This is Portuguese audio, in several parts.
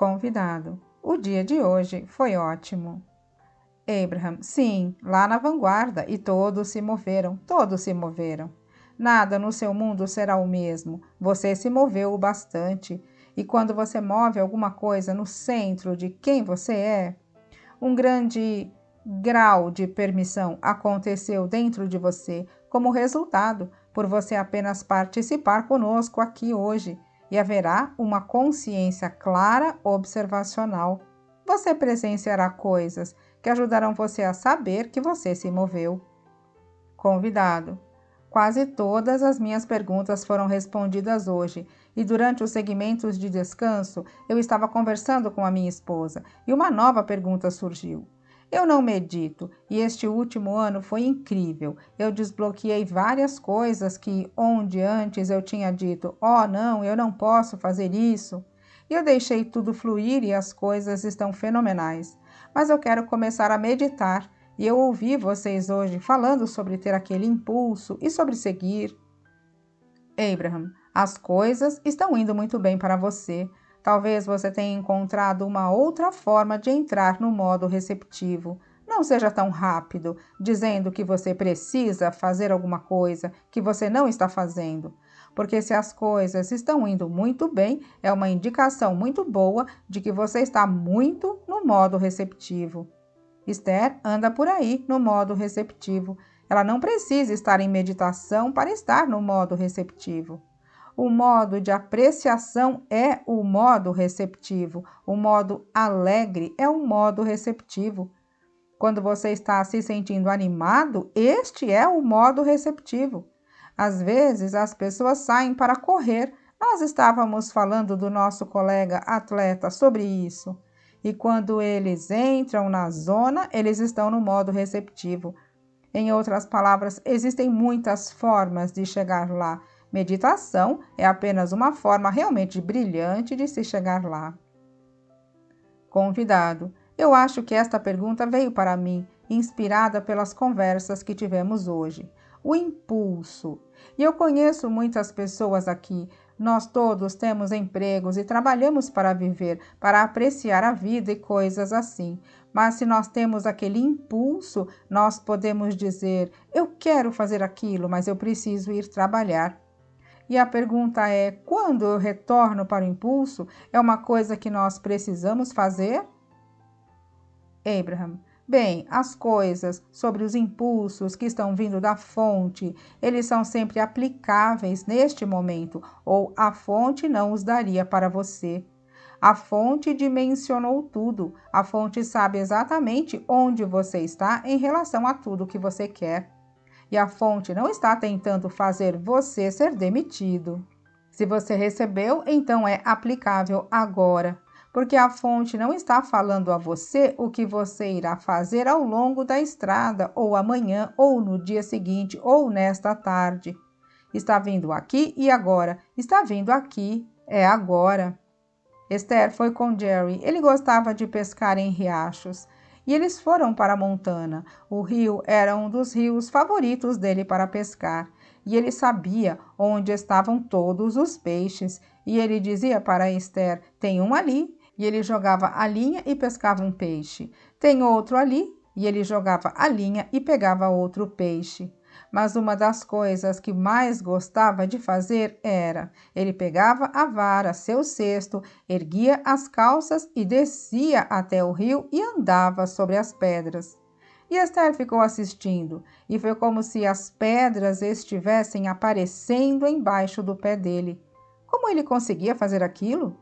Convidado: o dia de hoje foi ótimo. Abraham: sim, lá na vanguarda, e todos se moveram, todos se moveram. Nada no seu mundo será o mesmo, você se moveu o bastante, e quando você move alguma coisa no centro de quem você é, um grande grau de permissão aconteceu dentro de você como resultado por você apenas participar conosco aqui hoje, e haverá uma consciência clara observacional. Você presenciará coisas que ajudarão você a saber que você se moveu. Convidado: quase todas as minhas perguntas foram respondidas hoje, e durante os segmentos de descanso eu estava conversando com a minha esposa e uma nova pergunta surgiu. Eu não medito e este último ano foi incrível. Eu desbloqueei várias coisas que, onde antes eu tinha dito, oh não, eu não posso fazer isso. E eu deixei tudo fluir e as coisas estão fenomenais. Mas eu quero começar a meditar. E eu ouvi vocês hoje falando sobre ter aquele impulso e sobre seguir. Abraham: as coisas estão indo muito bem para você. Talvez você tenha encontrado uma outra forma de entrar no modo receptivo. Não seja tão rápido, dizendo que você precisa fazer alguma coisa que você não está fazendo. Porque se as coisas estão indo muito bem, é uma indicação muito boa de que você está muito no modo receptivo. Esther anda por aí no modo receptivo. Ela não precisa estar em meditação para estar no modo receptivo. O modo de apreciação é o modo receptivo. O modo alegre é o modo receptivo. Quando você está se sentindo animado, este é o modo receptivo. Às vezes, as pessoas saem para correr. Nós estávamos falando do nosso colega atleta sobre isso. E quando eles entram na zona, eles estão no modo receptivo. Em outras palavras, existem muitas formas de chegar lá. Meditação é apenas uma forma realmente brilhante de se chegar lá. Convidado: eu acho que esta pergunta veio para mim, inspirada pelas conversas que tivemos hoje. O impulso. E eu conheço muitas pessoas aqui. Nós todos temos empregos e trabalhamos para viver, para apreciar a vida e coisas assim. Mas se nós temos aquele impulso, nós podemos dizer, eu quero fazer aquilo, mas eu preciso ir trabalhar. E a pergunta é, quando eu retorno para o impulso, é uma coisa que nós precisamos fazer? Abraham: bem, as coisas sobre os impulsos que estão vindo da fonte, eles são sempre aplicáveis neste momento, ou a fonte não os daria para você. A fonte dimensionou tudo, a fonte sabe exatamente onde você está em relação a tudo que você quer. E a fonte não está tentando fazer você ser demitido. Se você recebeu, então é aplicável agora, porque a fonte não está falando a você o que você irá fazer ao longo da estrada, ou amanhã, ou no dia seguinte, ou nesta tarde. Está vindo aqui e agora. Está vindo aqui, é agora. Esther foi com Jerry. Ele gostava de pescar em riachos. E eles foram para Montana. O rio era um dos rios favoritos dele para pescar. E ele sabia onde estavam todos os peixes. E ele dizia para Esther, tem um ali. E ele jogava a linha e pescava um peixe. Tem outro ali. E ele jogava a linha e pegava outro peixe. Mas uma das coisas que mais gostava de fazer era, ele pegava a vara, seu cesto, erguia as calças e descia até o rio e andava sobre as pedras. E Esther ficou assistindo, e foi como se as pedras estivessem aparecendo embaixo do pé dele. Como ele conseguia fazer aquilo?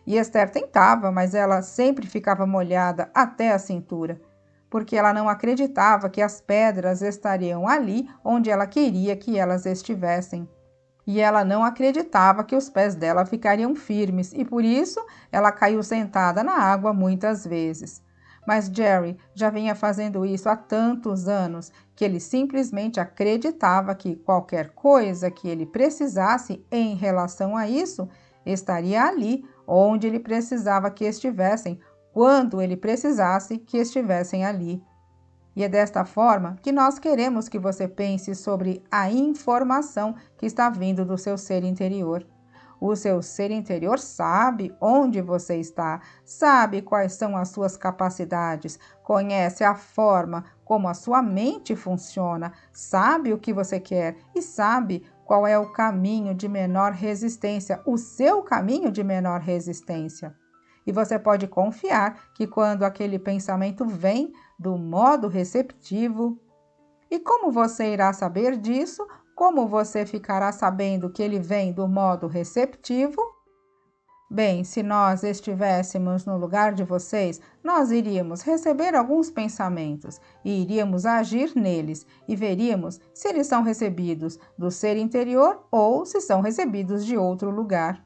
E Esther tentava, mas ela sempre ficava molhada até a cintura, porque ela não acreditava que as pedras estariam ali onde ela queria que elas estivessem. E ela não acreditava que os pés dela ficariam firmes, e por isso ela caiu sentada na água muitas vezes. Mas Jerry já vinha fazendo isso há tantos anos que ele simplesmente acreditava que qualquer coisa que ele precisasse em relação a isso estaria ali onde ele precisava que estivessem, quando ele precisasse que estivessem ali. E é desta forma que nós queremos que você pense sobre a informação que está vindo do seu ser interior. O seu ser interior sabe onde você está, sabe quais são as suas capacidades, conhece a forma como a sua mente funciona, sabe o que você quer e sabe qual é o caminho de menor resistência, o seu caminho de menor resistência. E você pode confiar que quando aquele pensamento vem do modo receptivo, e como você irá saber disso? Como você ficará sabendo que ele vem do modo receptivo? Bem, se nós estivéssemos no lugar de vocês, nós iríamos receber alguns pensamentos e iríamos agir neles e veríamos se eles são recebidos do ser interior ou se são recebidos de outro lugar.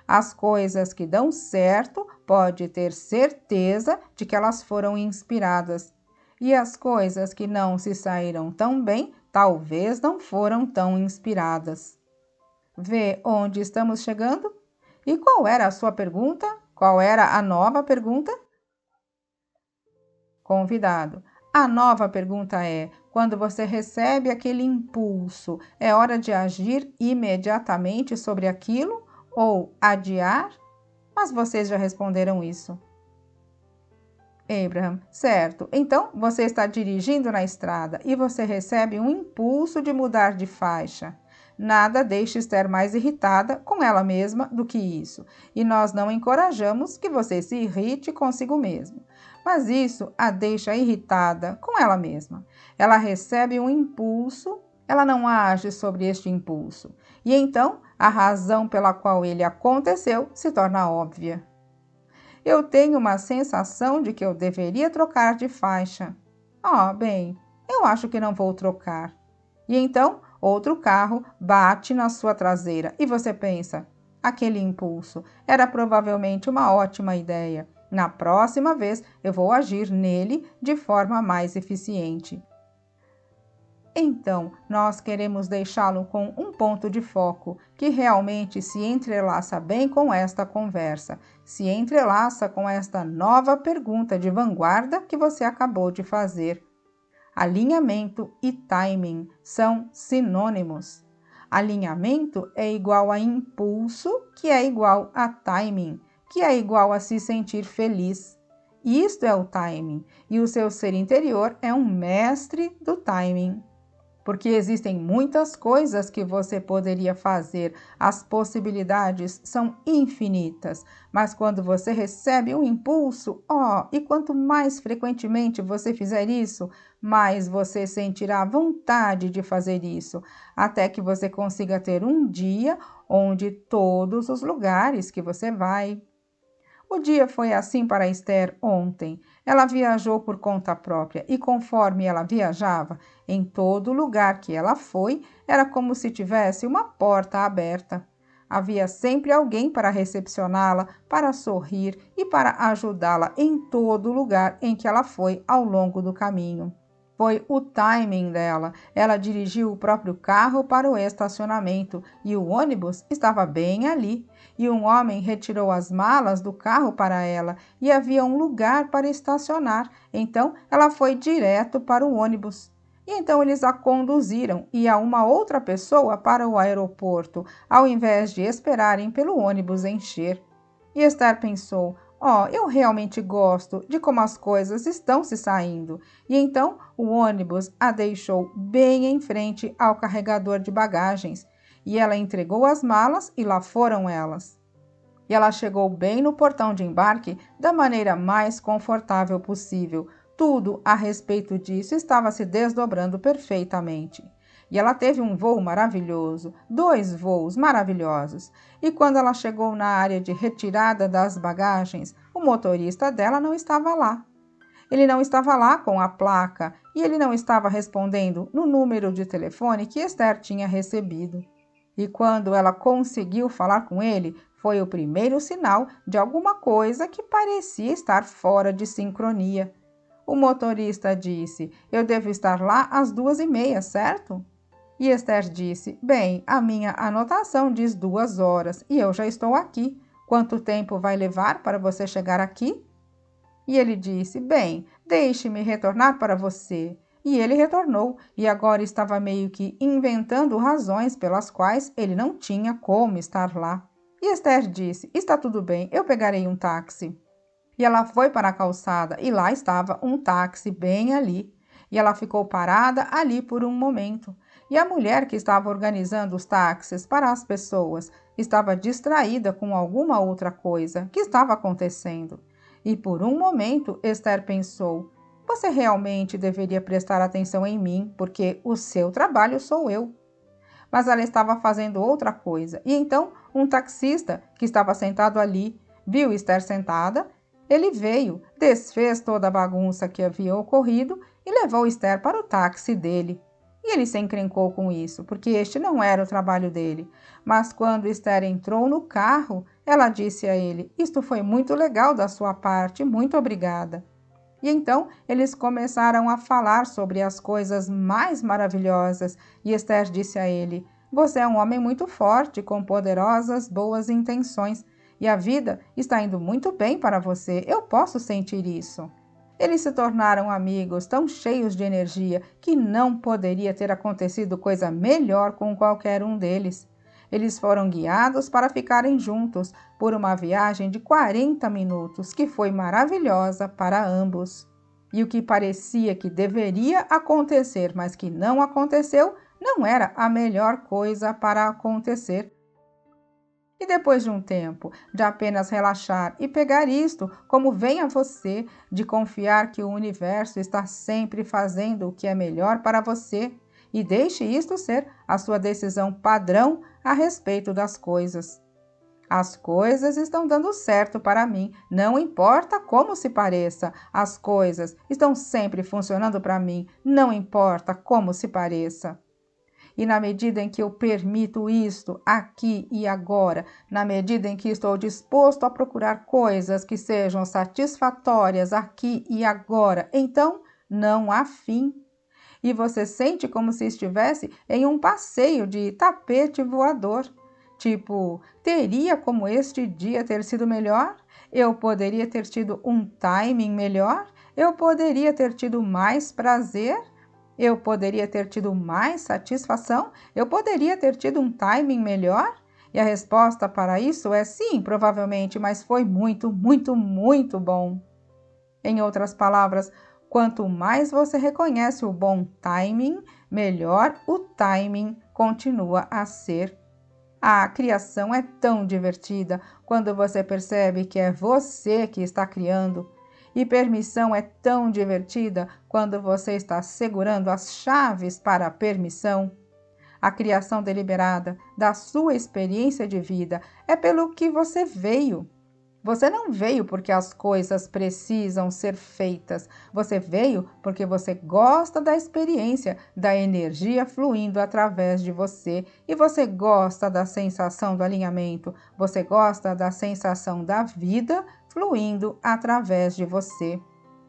As coisas que dão certo, pode ter certeza de que elas foram inspiradas. E as coisas que não se saíram tão bem, talvez não foram tão inspiradas. Vê onde estamos chegando? E qual era a sua pergunta? Qual era a nova pergunta? Convidado. A nova pergunta é: quando você recebe aquele impulso, é hora de agir imediatamente sobre aquilo ou adiar? Mas vocês já responderam isso. Abraham, certo. Então, você está dirigindo na estrada e você recebe um impulso de mudar de faixa. Nada deixa Esther mais irritada com ela mesma do que isso, e nós não encorajamos que você se irrite consigo mesmo. Mas isso a deixa irritada com ela mesma. Ela recebe um impulso, ela não age sobre este impulso, e então a razão pela qual ele aconteceu se torna óbvia. Eu tenho uma sensação de que eu deveria trocar de faixa. Bem, eu acho que não vou trocar. E então, outro carro bate na sua traseira e você pensa, aquele impulso era provavelmente uma ótima ideia. Na próxima vez, eu vou agir nele de forma mais eficiente. Então, nós queremos deixá-lo com um ponto de foco que realmente se entrelaça bem com esta conversa, se entrelaça com esta nova pergunta de vanguarda que você acabou de fazer. Alinhamento e timing são sinônimos. Alinhamento é igual a impulso, que é igual a timing, que é igual a se sentir feliz. Isto é o timing, e o seu ser interior é um mestre do timing. Porque existem muitas coisas que você poderia fazer, as possibilidades são infinitas, mas quando você recebe um impulso, e quanto mais frequentemente você fizer isso, mais você sentirá vontade de fazer isso, até que você consiga ter um dia onde todos os lugares que você vai. O dia foi assim para Esther ontem. Ela viajou por conta própria e conforme ela viajava, em todo lugar que ela foi, era como se tivesse uma porta aberta. Havia sempre alguém para recepcioná-la, para sorrir e para ajudá-la em todo lugar em que ela foi ao longo do caminho. Foi o timing dela. Ela dirigiu o próprio carro para o estacionamento e o ônibus estava bem ali. E um homem retirou as malas do carro para ela e havia um lugar para estacionar. Então ela foi direto para o ônibus. E então eles a conduziram e a uma outra pessoa para o aeroporto, ao invés de esperarem pelo ônibus encher. E Esther pensou: eu realmente gosto de como as coisas estão se saindo. E então o ônibus a deixou bem em frente ao carregador de bagagens. E ela entregou as malas e lá foram elas. E ela chegou bem no portão de embarque da maneira mais confortável possível. Tudo a respeito disso estava se desdobrando perfeitamente. E ela teve um voo maravilhoso, 2 voos maravilhosos. E quando ela chegou na área de retirada das bagagens, o motorista dela não estava lá. Ele não estava lá com a placa e ele não estava respondendo no número de telefone que Esther tinha recebido. E quando ela conseguiu falar com ele, foi o primeiro sinal de alguma coisa que parecia estar fora de sincronia. O motorista disse: eu devo estar lá às 2h30, certo? E Esther disse: bem, a minha anotação diz 2 horas e eu já estou aqui. Quanto tempo vai levar para você chegar aqui? E ele disse: bem, deixe-me retornar para você. E ele retornou e agora estava meio que inventando razões pelas quais ele não tinha como estar lá. E Esther disse: está tudo bem, eu pegarei um táxi. E ela foi para a calçada e lá estava um táxi bem ali. E ela ficou parada ali por um momento. E a mulher que estava organizando os táxis para as pessoas estava distraída com alguma outra coisa que estava acontecendo. E por um momento Esther pensou: você realmente deveria prestar atenção em mim, porque o seu trabalho sou eu. Mas ela estava fazendo outra coisa. E então um taxista que estava sentado ali viu Esther sentada. Ele veio, desfez toda a bagunça que havia ocorrido e levou Esther para o táxi dele. E ele se encrencou com isso, porque este não era o trabalho dele. Mas quando Esther entrou no carro, ela disse a ele: isto foi muito legal da sua parte, muito obrigada. E então eles começaram a falar sobre as coisas mais maravilhosas, e Esther disse a ele: você é um homem muito forte, com poderosas, boas intenções, e a vida está indo muito bem para você, eu posso sentir isso. Eles se tornaram amigos, tão cheios de energia, que não poderia ter acontecido coisa melhor com qualquer um deles. Eles foram guiados para ficarem juntos por uma viagem de 40 minutos, que foi maravilhosa para ambos. E o que parecia que deveria acontecer, mas que não aconteceu, não era a melhor coisa para acontecer. E depois de um tempo de apenas relaxar e pegar isto como vem a você, de confiar que o universo está sempre fazendo o que é melhor para você, e deixe isto ser a sua decisão padrão a respeito das coisas. As coisas estão dando certo para mim, não importa como se pareça. As coisas estão sempre funcionando para mim, não importa como se pareça. E na medida em que eu permito isto aqui e agora, na medida em que estou disposto a procurar coisas que sejam satisfatórias aqui e agora, então não há fim. E você sente como se estivesse em um passeio de tapete voador. Tipo, teria como este dia ter sido melhor? Eu poderia ter tido um timing melhor? Eu poderia ter tido mais prazer? Eu poderia ter tido mais satisfação? Eu poderia ter tido um timing melhor? E a resposta para isso é sim, provavelmente, mas foi muito, muito, muito bom. Em outras palavras, quanto mais você reconhece o bom timing, melhor o timing continua a ser. A criação é tão divertida quando você percebe que é você que está criando. E permissão é tão divertida quando você está segurando as chaves para a permissão. A criação deliberada da sua experiência de vida é pelo que você veio. Você não veio porque as coisas precisam ser feitas. Você veio porque você gosta da experiência, da energia fluindo através de você. E você gosta da sensação do alinhamento. Você gosta da sensação da vida fluindo através de você.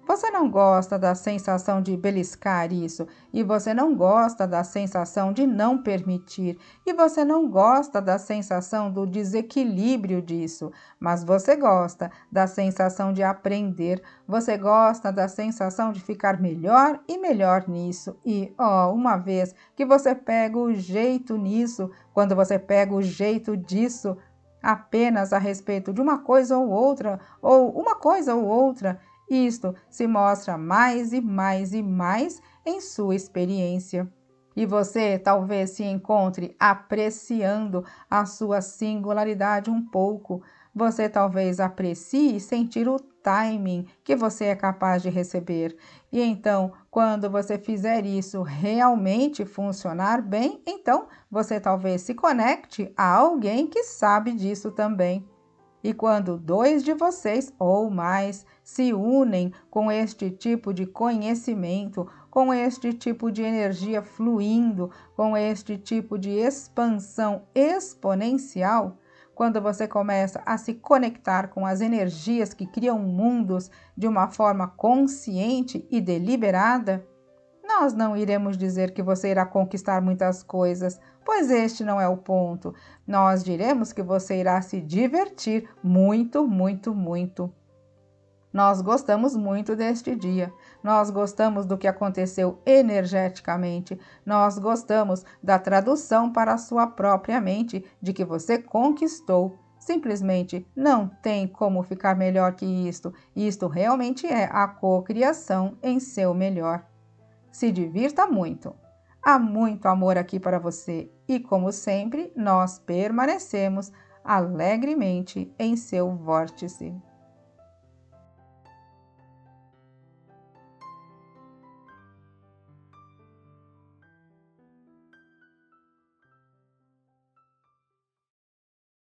Você não gosta da sensação de beliscar isso, e você não gosta da sensação de não permitir, e você não gosta da sensação do desequilíbrio disso, mas você gosta da sensação de aprender, você gosta da sensação de ficar melhor e melhor nisso. E, uma vez que você pega o jeito nisso, quando você pega o jeito disso, apenas a respeito de uma coisa ou outra, ou uma coisa ou outra, isto se mostra mais e mais e mais em sua experiência. E você talvez se encontre apreciando a sua singularidade um pouco. Você talvez aprecie sentir o timing que você é capaz de receber. E então, quando você fizer isso realmente funcionar bem, então você talvez se conecte a alguém que sabe disso também. E quando dois de vocês ou mais se unem com este tipo de conhecimento, com este tipo de energia fluindo, com este tipo de expansão exponencial, quando você começa a se conectar com as energias que criam mundos de uma forma consciente e deliberada, nós não iremos dizer que você irá conquistar muitas coisas, pois este não é o ponto. Nós diremos que você irá se divertir muito, muito, muito. Nós gostamos muito deste dia. Nós gostamos do que aconteceu energeticamente. Nós gostamos da tradução para a sua própria mente de que você conquistou. Simplesmente não tem como ficar melhor que isto. Isto realmente é a cocriação em seu melhor. Se divirta muito. Há muito amor aqui para você e, como sempre, nós permanecemos alegremente em seu vórtice.